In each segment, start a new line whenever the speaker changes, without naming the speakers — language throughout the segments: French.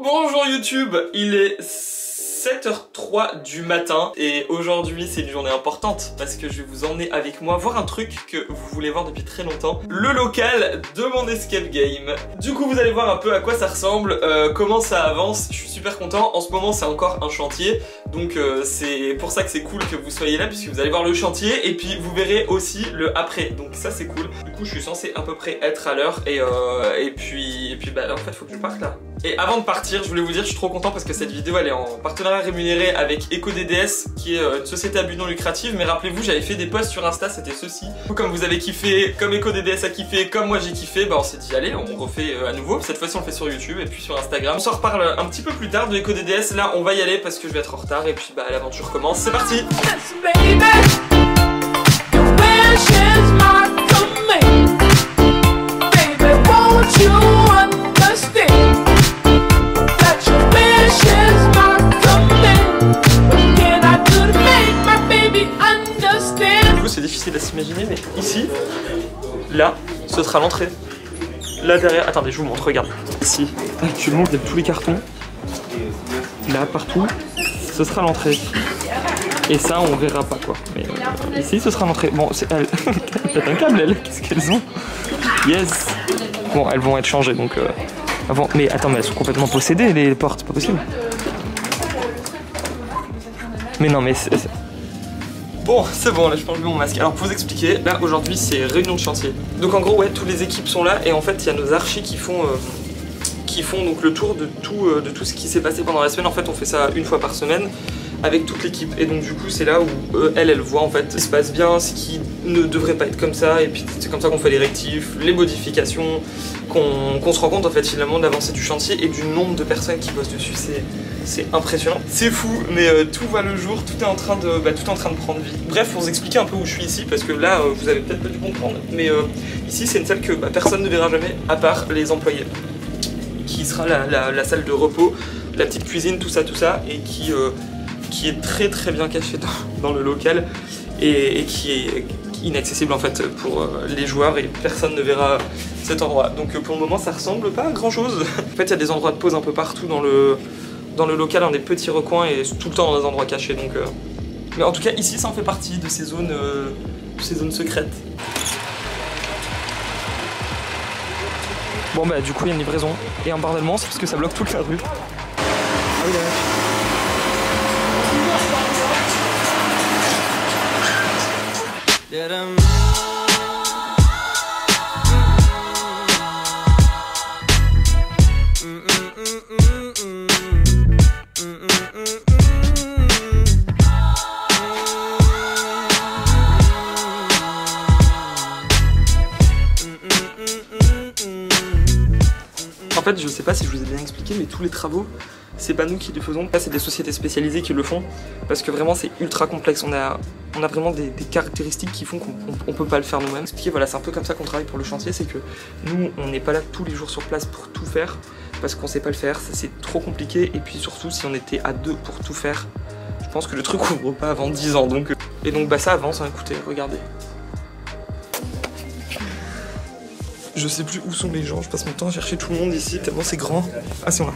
Bonjour YouTube, il est 7h03 du matin et aujourd'hui c'est une journée importante parce que je vais vous emmener avec moi voir un truc que vous voulez voir depuis très longtemps, le local de mon escape game. Du coup vous allez voir un peu à quoi ça ressemble, comment ça avance, je suis super content. En ce moment c'est encore un chantier, donc c'est pour ça que c'est cool que vous soyez là puisque vous allez voir le chantier et puis vous verrez aussi le après, donc ça c'est cool. Du coup je suis censé à peu près être à l'heure et puis bah en fait faut que je parte là. Et avant de partir, je voulais vous dire, je suis trop content parce que cette vidéo elle est en partenariat rémunéré avec EcoDDS qui est une société à but non lucratif. Mais rappelez-vous, j'avais fait des posts sur Insta, c'était ceci. Comme vous avez kiffé, comme EcoDDS a kiffé, comme moi j'ai kiffé, bah on s'est dit allez, on refait à nouveau. Cette fois-ci on le fait sur YouTube et puis sur Instagram. On s'en reparle un petit peu plus tard de EcoDDS. Là on va y aller parce que je vais être en retard et puis bah l'aventure commence. C'est parti. C'est difficile à s'imaginer, mais ici, là, ce sera l'entrée. Là derrière, attendez, je vous montre, regarde. Ici, actuellement, il y a tous les cartons. Là, partout, ce sera l'entrée. Et ça, on verra pas quoi. Mais ici, ce sera l'entrée. Bon, c'est elle. Peut-être un câble, elle. Qu'est-ce qu'elles ont? Yes. Bon, elles vont être changées, donc. Avant. Mais attends, mais elles sont complètement possédées, les portes, c'est pas possible. Mais non, mais bon, c'est bon, là je pense bien mon masque. Alors pour vous expliquer, là aujourd'hui c'est réunion de chantier. Donc en gros ouais, toutes les équipes sont là et en fait il y a nos archis qui font donc le tour de tout ce qui s'est passé pendant la semaine. En fait on fait ça une fois par semaine avec toute l'équipe et donc du coup c'est là où elle voit en fait ce qui se passe bien, ce qui ne devrait pas être comme ça et puis c'est comme ça qu'on fait les rectifs, les modifications, qu'on se rend compte en fait finalement de l'avancée du chantier et du nombre de personnes qui bossent dessus. C'est impressionnant, c'est fou, mais tout voit le jour, tout est en train de prendre vie. Bref, pour vous expliquer un peu où je suis ici, parce que là, vous avez peut-être pas dû comprendre, mais ici c'est une salle que personne ne verra jamais, à part les employés, qui sera la salle de repos, la petite cuisine, tout ça, et qui est très très bien cachée dans le local, et qui est inaccessible en fait pour les joueurs, et personne ne verra cet endroit. Donc pour le moment, ça ressemble pas à grand chose. En fait, il y a des endroits de pause un peu partout dans le local, dans des petits recoins et tout le temps dans des endroits cachés. Donc, mais en tout cas ici ça en fait partie de ces zones secrètes. Bon bah du coup il y a une livraison et un bordellement, c'est parce que ça bloque toute la rue. Ah oui, la vache. En fait, je sais pas si je vous ai bien expliqué, mais tous les travaux, c'est pas nous qui les faisons. Là, c'est des sociétés spécialisées qui le font, parce que vraiment, c'est ultra complexe. On a vraiment des caractéristiques qui font qu'on peut pas le faire nous-mêmes. Voilà, c'est un peu comme ça qu'on travaille pour le chantier, c'est que nous, on n'est pas là tous les jours sur place pour tout faire, parce qu'on sait pas le faire, c'est trop compliqué. Et puis surtout, si on était à deux pour tout faire, je pense que le truc ouvre pas avant 10 ans. Donc, et donc, bah ça avance, hein, écoutez, regardez. Je sais plus où sont les gens, je passe mon temps à chercher tout le monde ici, tellement c'est grand. Ah, c'est là.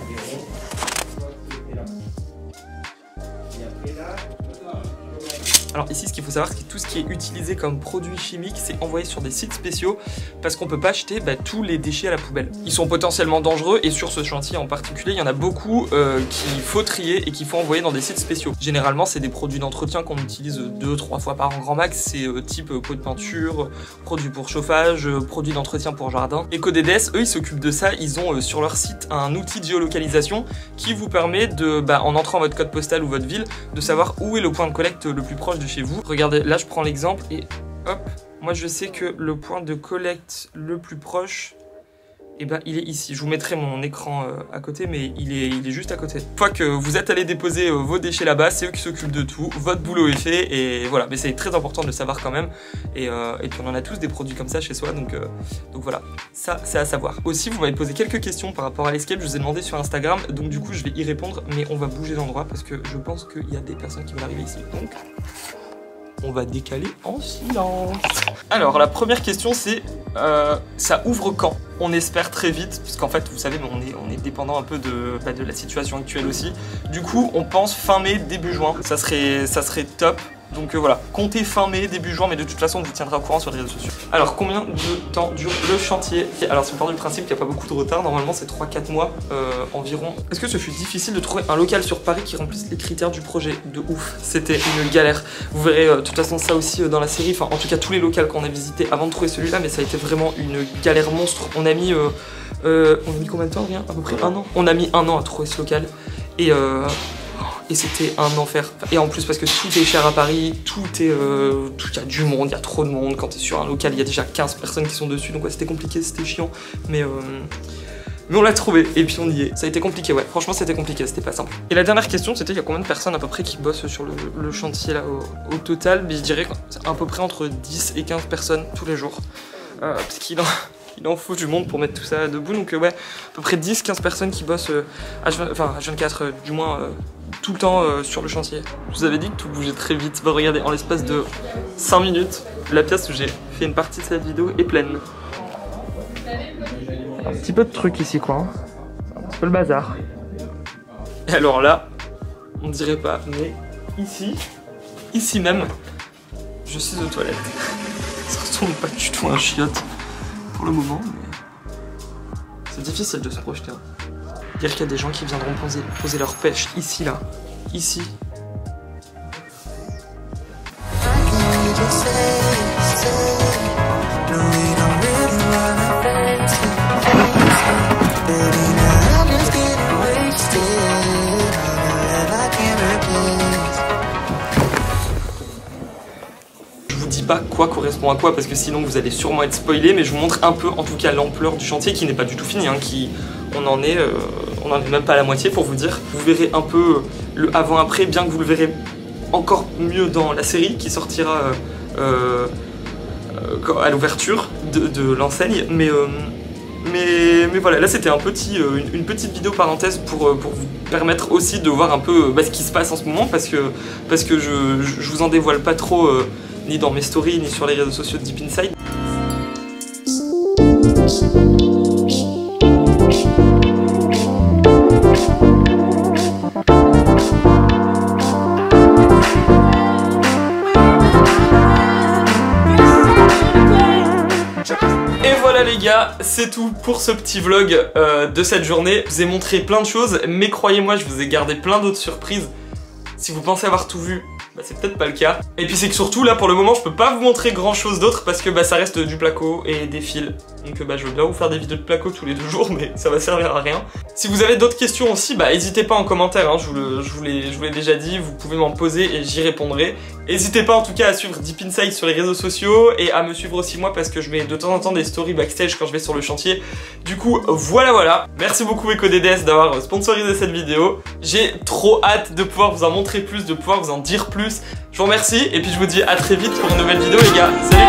Alors ici ce qu'il faut savoir c'est que tout ce qui est utilisé comme produit chimique c'est envoyé sur des sites spéciaux parce qu'on peut pas acheter tous les déchets à la poubelle. Ils sont potentiellement dangereux et sur ce chantier en particulier il y en a beaucoup qu'il faut trier et qu'il faut envoyer dans des sites spéciaux. Généralement c'est des produits d'entretien qu'on utilise 2-3 fois par an grand max, c'est type pot de peinture, produits pour chauffage, produits d'entretien pour jardin. EcoDDS eux ils s'occupent de ça, ils ont sur leur site un outil de géolocalisation qui vous permet de, en entrant votre code postal ou votre ville, de savoir où est le point de collecte le plus proche de chez vous. Regardez, là je prends l'exemple et hop, moi je sais que le point de collecte le plus proche, et il est ici. Je vous mettrai mon écran à côté, mais il est juste à côté. Une fois que vous êtes allé déposer vos déchets là-bas, c'est eux qui s'occupent de tout, votre boulot est fait, et voilà. Mais c'est très important de le savoir quand même, et puis on en a tous des produits comme ça chez soi, donc voilà, ça c'est à savoir. Aussi, vous m'avez posé quelques questions par rapport à l'escape, je vous ai demandé sur Instagram, donc du coup je vais y répondre, mais on va bouger d'endroit parce que je pense qu'il y a des personnes qui vont arriver ici, donc on va décaler en silence. Alors la première question c'est ça ouvre quand? On espère très vite, parce qu'en fait, vous savez, on est dépendant un peu de la situation actuelle aussi. Du coup, on pense fin mai, début juin. Ça serait top. Donc voilà, comptez fin mai, début juin, mais de toute façon on vous tiendra au courant sur les réseaux sociaux. Alors combien de temps dure le chantier? Alors si on part du principe qu'il n'y a pas beaucoup de retard, normalement c'est 3-4 mois environ. Est-ce que ce fut difficile de trouver un local sur Paris qui remplisse les critères du projet? De ouf, c'était une galère. Vous verrez de toute façon ça aussi dans la série, enfin en tout cas tous les locaux qu'on a visités avant de trouver celui-là, mais ça a été vraiment une galère monstre. On a mis combien de temps, rien? À peu près 1 an. On a mis 1 an à trouver ce local et c'était un enfer. Et en plus parce que tout est cher à Paris, il y a du monde, il y a trop de monde. Quand tu es sur un local, il y a déjà 15 personnes qui sont dessus, donc ouais, c'était compliqué, c'était chiant. Mais on l'a trouvé et puis on y est. Ça a été compliqué, ouais, franchement c'était compliqué, c'était pas simple. Et la dernière question c'était il y a combien de personnes à peu près qui bossent sur le chantier là au total? Mais je dirais à peu près entre 10 et 15 personnes tous les jours. Parce qu'il en faut du monde pour mettre tout ça debout, donc ouais, à peu près 10-15 personnes qui bossent H24, du moins tout le temps sur le chantier. Je vous avais dit que tout bougeait très vite. Bah, regardez, en l'espace de 5 minutes, la pièce où j'ai fait une partie de cette vidéo est pleine. Un petit peu de trucs ici quoi, hein. C'est un petit peu le bazar. Et alors là, on dirait pas, mais ici même, je suis aux toilettes. Ça ressemble pas du tout à un chiotte pour le moment, mais c'est difficile de se projeter. Dire qu'il y a des gens qui viendront poser leur pêche ici, là, ici. Je vous dis pas quoi correspond à quoi parce que sinon vous allez sûrement être spoilé, mais je vous montre un peu en tout cas l'ampleur du chantier qui n'est pas du tout fini, hein, on en est même pas à la moitié pour vous dire. Vous verrez un peu le avant-après, bien que vous le verrez encore mieux dans la série qui sortira à l'ouverture de l'enseigne. Mais voilà, là c'était une petite vidéo parenthèse pour vous permettre aussi de voir un peu ce qui se passe en ce moment parce que je vous en dévoile pas trop ni dans mes stories ni sur les réseaux sociaux de Deep Inside. Et voilà les gars, c'est tout pour ce petit vlog de cette journée. Je vous ai montré plein de choses, mais croyez-moi, je vous ai gardé plein d'autres surprises. Si vous pensez avoir tout vu, bah, c'est peut-être pas le cas. Et puis c'est que surtout là pour le moment je peux pas vous montrer grand chose d'autre parce que bah, ça reste du placo et des fils. Donc bah, je veux bien vous faire des vidéos de placo tous les 2 jours mais ça va servir à rien. Si vous avez d'autres questions aussi, bah n'hésitez pas en commentaire, hein, je vous l'ai déjà dit, vous pouvez m'en poser et j'y répondrai. N'hésitez pas en tout cas à suivre Deep Inside sur les réseaux sociaux et à me suivre aussi moi parce que je mets de temps en temps des stories backstage quand je vais sur le chantier. Du coup voilà. Merci beaucoup EcoDDS d'avoir sponsorisé cette vidéo. J'ai trop hâte de pouvoir vous en montrer plus, de pouvoir vous en dire plus. Je vous remercie et puis je vous dis à très vite pour une nouvelle vidéo les gars. Salut.